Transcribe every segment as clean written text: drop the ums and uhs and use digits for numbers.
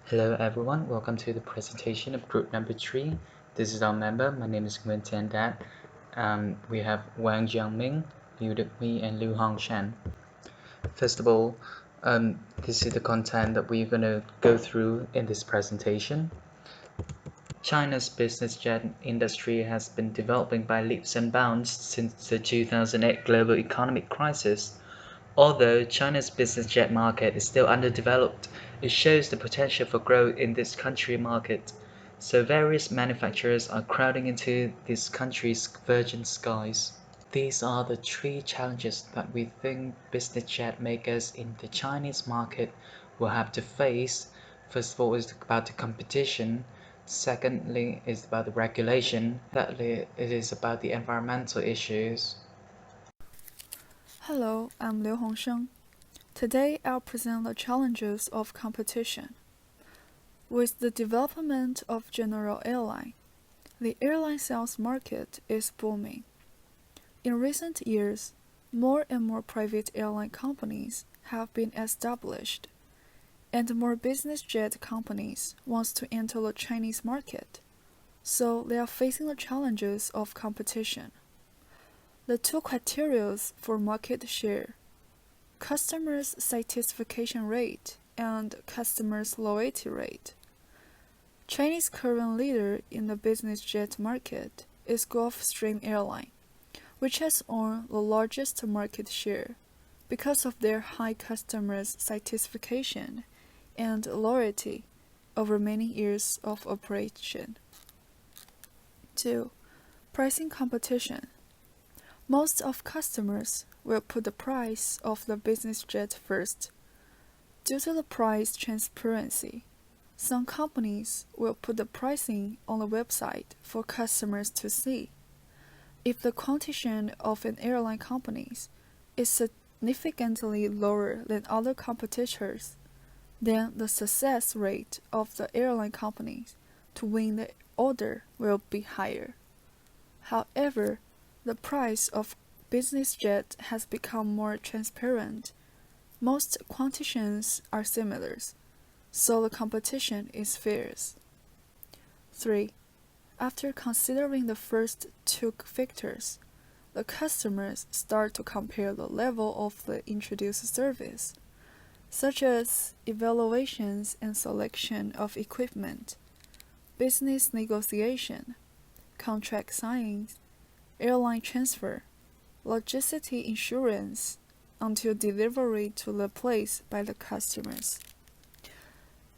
Hello everyone, welcome to the presentation of group number 3. This is our member, my name is Nguyen Tian Dat. We have Wang Jiangming, Liu Dukmi, and Liu Hongshan. First of all, this is the content that we're going to go through in this presentation. China's business jet industry has been developing by leaps and bounds since the 2008 global economic crisis. Although China's business jet market is still underdeveloped, it shows the potential for growth in this country market. So various manufacturers are crowding into this country's virgin skies. These are the three challenges that we think business jet makers in the Chinese market will have to face. First of all is about the competition. Secondly is about the regulation. Thirdly, it is about the environmental issues. Hello, I'm Liu Hongsheng. Today I'll present the challenges of competition. With the development of general airline, the airline sales market is booming. In recent years, more and more private airline companies have been established, and more business jet companies want to enter the Chinese market, so they are facing the challenges of competition. The two criteria for market share, customers' satisfaction rate and customers' loyalty rate. Chinese current leader in the business jet market is Gulfstream Airline, which has earned the largest market share because of their high customers' satisfaction and loyalty over many years of operation. 2. Pricing competition. Most of customers will put the price of the business jet first. Due to the price transparency, some companies will put the pricing on the website for customers to see. If the competition of an airline company is significantly lower than other competitors, then the success rate of the airline companies to win the order will be higher. However, the price of business jet has become more transparent. Most quotations are similar, so the competition is fierce. 3. After considering the first two factors, the customers start to compare the level of the introduced service, such as evaluations and selection of equipment, business negotiation, contract signing, airline transfer, logistic insurance, until delivery to the place by the customers.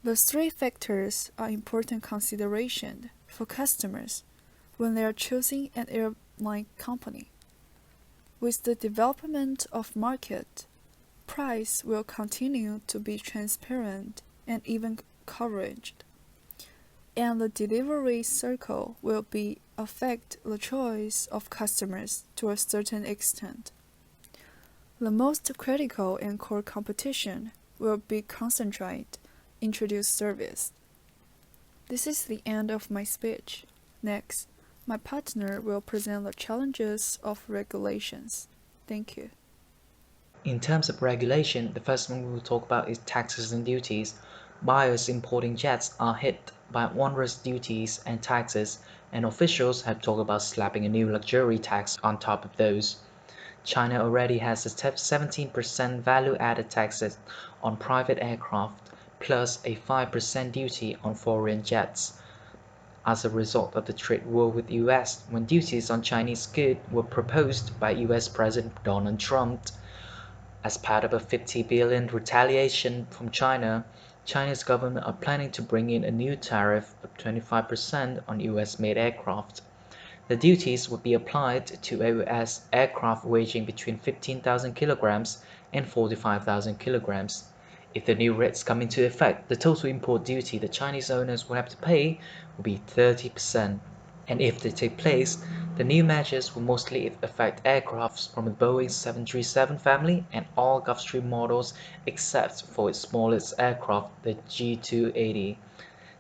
The three factors are important consideration for customers when they are choosing an airline company. With the development of market, price will continue to be transparent and even encouraged, and the delivery cycle will affect the choice of customers to a certain extent. The most critical and core competition will be concentrate introduced service. This is the end of my speech. Next, my partner will present the challenges of regulations. Thank you. In terms of regulation, the first one we will talk about is taxes and duties. Buyers importing jets are hit by onerous duties and taxes, and officials have talked about slapping a new luxury tax on top of those. China already has a 17% value-added taxes on private aircraft, plus a 5% duty on foreign jets. As a result of the trade war with the US, when duties on Chinese goods were proposed by US President Donald Trump, as part of a 50 billion retaliation from China, China's government are planning to bring in a new tariff of 25% on US-made aircraft. The duties would be applied to US aircraft weighing between 15,000 kilograms and 45,000 kilograms. If the new rates come into effect, the total import duty the Chinese owners will have to pay will be 30%. And if they take place, the new measures will mostly affect aircraft from the Boeing 737 family and all Gulfstream models except for its smallest aircraft, the G280.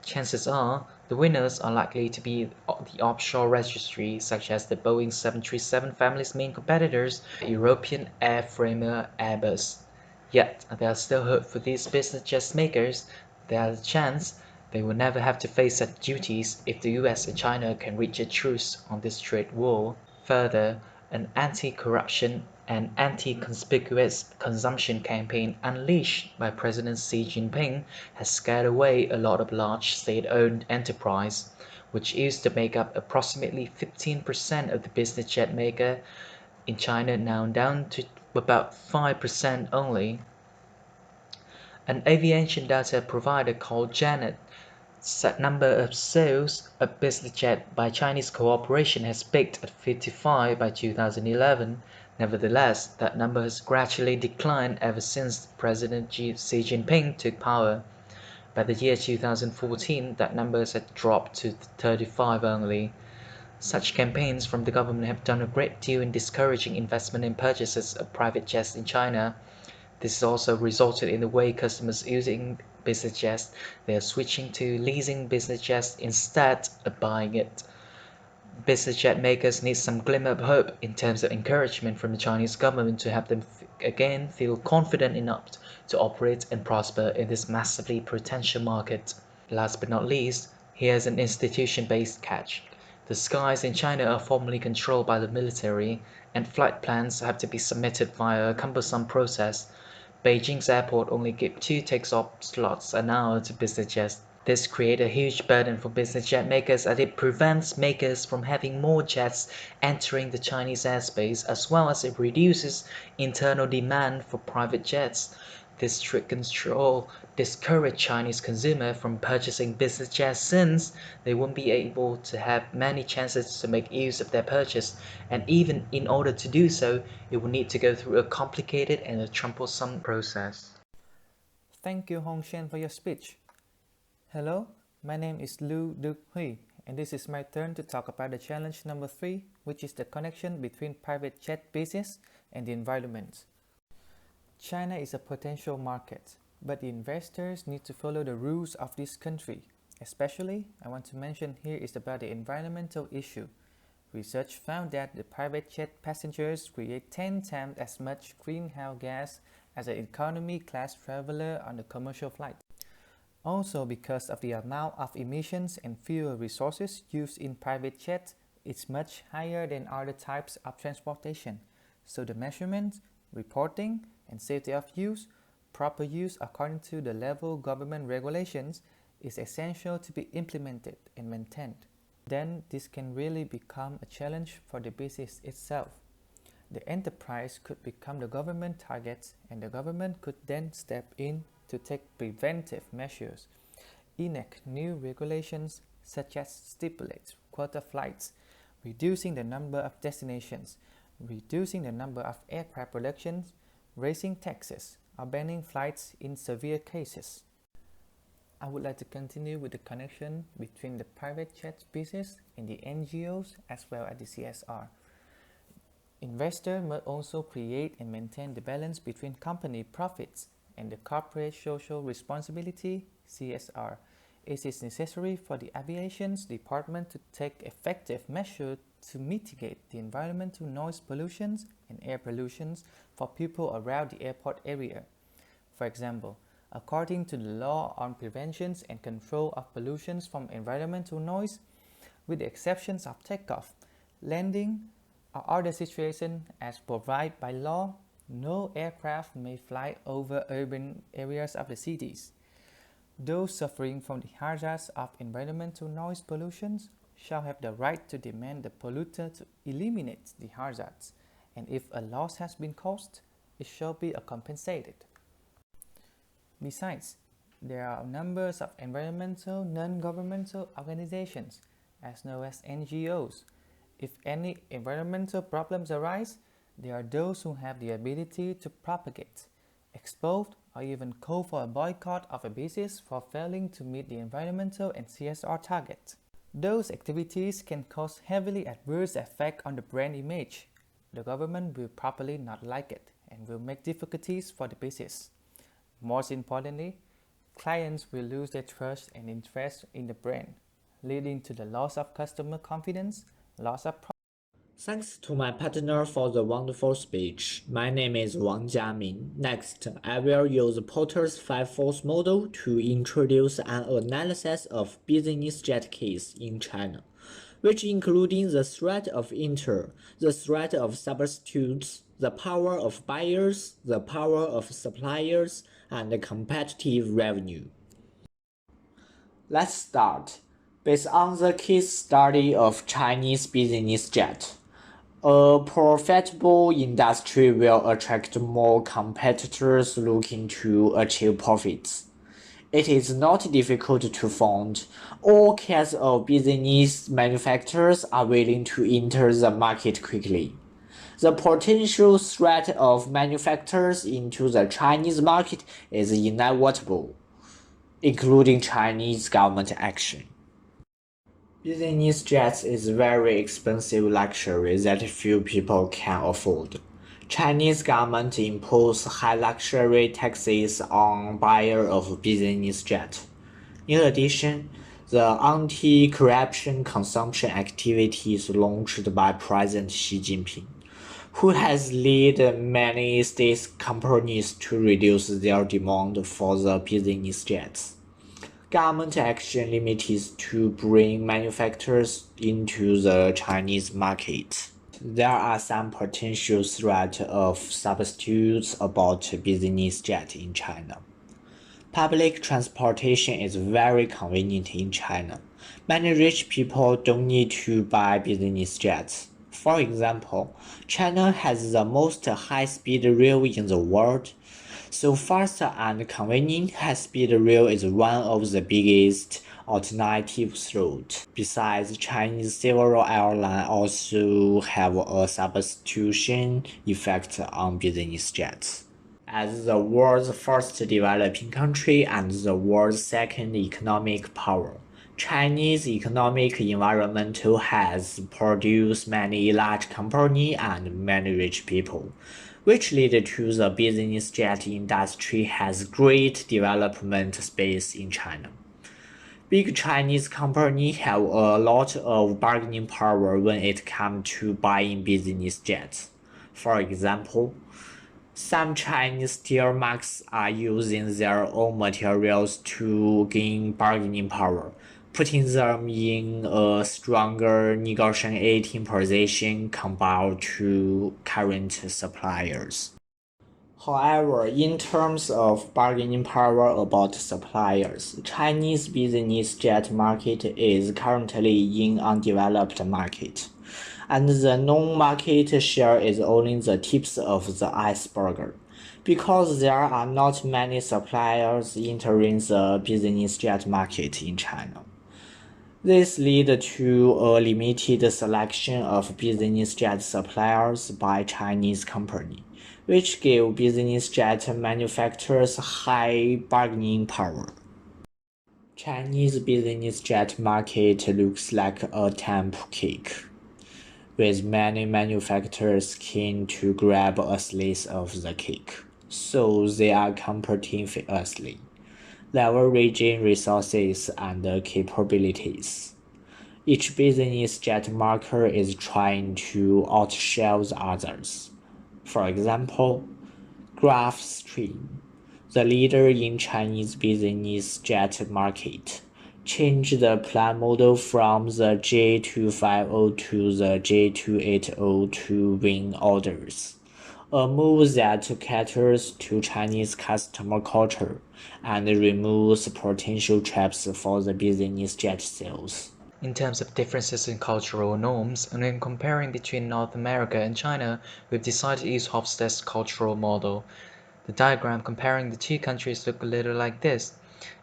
Chances are, the winners are likely to be the offshore registry, such as the Boeing 737 family's main competitors, European airframer Airbus. Yet, there are still hope for these business jet makers. There is a chance they will never have to face such duties if the US and China can reach a truce on this trade war. Further, an anti-corruption and anti-conspicuous consumption campaign unleashed by President Xi Jinping has scared away a lot of large state-owned enterprise, which used to make up approximately 15% of the business jet maker in China, now down to about 5% only. An aviation data provider called Janet said number of sales of business jet by Chinese corporation has peaked at 55 by 2011. Nevertheless, that number has gradually declined ever since President Xi Jinping took power. By the year 2014, that number had dropped to 35 only. Such campaigns from the government have done a great deal in discouraging investment and purchases of private jets in China. This has also resulted in the way customers using business jets, they are switching to leasing business jets instead of buying it. Business jet makers need some glimmer of hope in terms of encouragement from the Chinese government to help them again feel confident enough to operate and prosper in this massively potential market. Last but not least, here's an institution-based catch. The skies in China are formally controlled by the military, and flight plans have to be submitted via a cumbersome process. Beijing's airport only gives 2 takeoff slots an hour to business jets. This creates a huge burden for business jet makers as it prevents makers from having more jets entering the Chinese airspace, as well as it reduces internal demand for private jets. This strict control discourages Chinese consumers from purchasing business jets since they won't be able to have many chances to make use of their purchase, and even in order to do so, it will need to go through a complicated and a troublesome process. Thank you, Hong Shen, for your speech. Hello, my name is Lu Duc Hui, and this is my turn to talk about the challenge number 3, which is the connection between private jet business and the environment. China is a potential market, but the investors need to follow the rules of this country. Especially, I want to mention here is about the environmental issue. Research found that the private jet passengers create 10 times as much greenhouse gas as an economy class traveler on a commercial flight. Also, because of the amount of emissions and fuel resources used in private jets, it's much higher than other types of transportation. So the measurement, reporting, and safety of use, proper use according to the level government regulations, is essential to be implemented and maintained. Then this can really become a challenge for the business itself. The enterprise could become the government target, and the government could then step in to take preventive measures, enact new regulations such as stipulate quota flights, reducing the number of destinations, reducing the number of aircraft productions, raising taxes, or banning flights in severe cases. I would like to continue with the connection between the private jet business and the NGOs as well as the CSR. Investors must also create and maintain the balance between company profits and the corporate social responsibility (CSR). It is necessary for the aviation department to take effective measures to mitigate the environmental noise pollution and air pollution for people around the airport area. For example, according to the law on prevention and control of pollution from environmental noise, with the exceptions of takeoff, landing, or other situations as provided by law, no aircraft may fly over urban areas of the cities. Those suffering from the hazards of environmental noise pollution shall have the right to demand the polluter to eliminate the hazards, and if a loss has been caused, it shall be compensated. Besides, there are numbers of environmental non-governmental organizations, as known as NGOs. If any environmental problems arise, there are those who have the ability to propagate, expose, or even call for a boycott of a business for failing to meet the environmental and CSR targets. Those activities can cause heavily adverse effect on the brand image. The government will probably not like it and will make difficulties for the business. Most importantly, clients will lose their trust and interest in the brand, leading to the loss of customer confidence, loss of profit. Thanks to my partner for the wonderful speech. My name is Wang Jiaming. Next, I will use Porter's 5-force model to introduce an analysis of business jet case in China, which including the threat of inter, the threat of substitutes, the power of buyers, the power of suppliers, and the competitive revenue. Let's start. Based on the case study of Chinese business jet, a profitable industry will attract more competitors looking to achieve profits. It is not difficult to find. All kinds of business manufacturers are willing to enter the market quickly. The potential threat of manufacturers into the Chinese market is inevitable, including Chinese government action. Business jets is very expensive luxury that few people can afford. Chinese government impose high luxury taxes on buyer of business jet. In addition, the anti-corruption consumption activities launched by President Xi Jinping, who has led many state companies to reduce their demand for the business jets. Government action limits to bring manufacturers into the Chinese market. There are some potential threats of substitutes about business jet in China. Public transportation is very convenient in China. Many rich people don't need to buy business jets. For example, China has the most high-speed rail in the world. So fast and convenient high-speed rail is one of the biggest alternative routes. Besides, Chinese several airlines also have a substitution effect on business jets. As the world's first developing country and the world's second economic power, Chinese economic environment has produced many large companies and many rich people, which led to the business jet industry has great development space in China. Big Chinese companies have a lot of bargaining power when it comes to buying business jets. For example, some Chinese steel marks are using their own materials to gain bargaining power, putting them in a stronger negotiating position compared to current suppliers. However, in terms of bargaining power about suppliers, Chinese business jet market is currently in undeveloped market, and the non-market share is only the tips of the iceberg, because there are not many suppliers entering the business jet market in China. This led to a limited selection of business jet suppliers by Chinese companies, which gave business jet manufacturers high bargaining power. Chinese business jet market looks like a temple cake, with many manufacturers keen to grab a slice of the cake, so they are competing fiercely, leveraging resources and capabilities. Each business jet maker is trying to outshell the others. For example, Gulfstream, the leader in Chinese business jet market, changed the plan model from the J250 to the J280 to win orders, a move that caters to Chinese customer culture and removes potential traps for the business jet sales. In terms of differences in cultural norms, and in comparing between North America and China, we've decided to use Hofstede's cultural model. The diagram comparing the two countries look a little like this.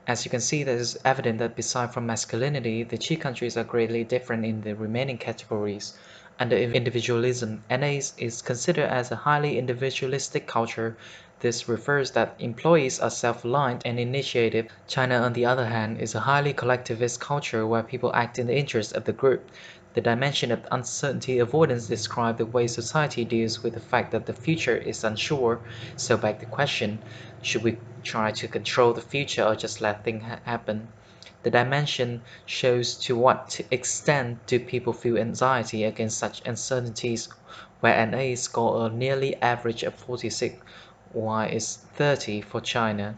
As you can see, it is evident that beside from masculinity, the two countries are greatly different in the remaining categories. Under individualism, NA is considered as a highly individualistic culture. This refers that employees are self-reliant and initiative. China, on the other hand, is a highly collectivist culture where people act in the interest of the group. The dimension of uncertainty avoidance describes the way society deals with the fact that the future is unsure. So back the question, should we try to control the future or just let things happen. The dimension shows to what extent do people feel anxiety against such uncertainties, where NA score a nearly average of 46, Y is 30 for China.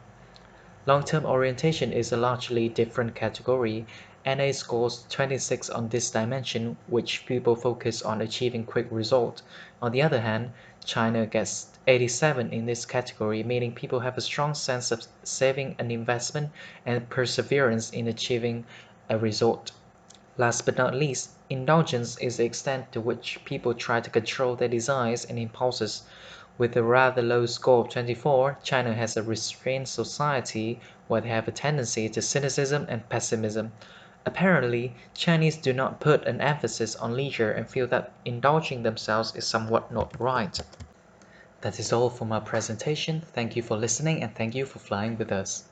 Long-term orientation is a largely different category. NA scores 26 on this dimension, which people focus on achieving quick results. On the other hand, China gets 87 in this category, meaning people have a strong sense of saving and investment and perseverance in achieving a result. Last but not least, indulgence is the extent to which people try to control their desires and impulses. With a rather low score of 24, China has a restrained society where they have a tendency to cynicism and pessimism. Apparently, Chinese do not put an emphasis on leisure and feel that indulging themselves is somewhat not right. That is all for my presentation. Thank you for listening and thank you for flying with us.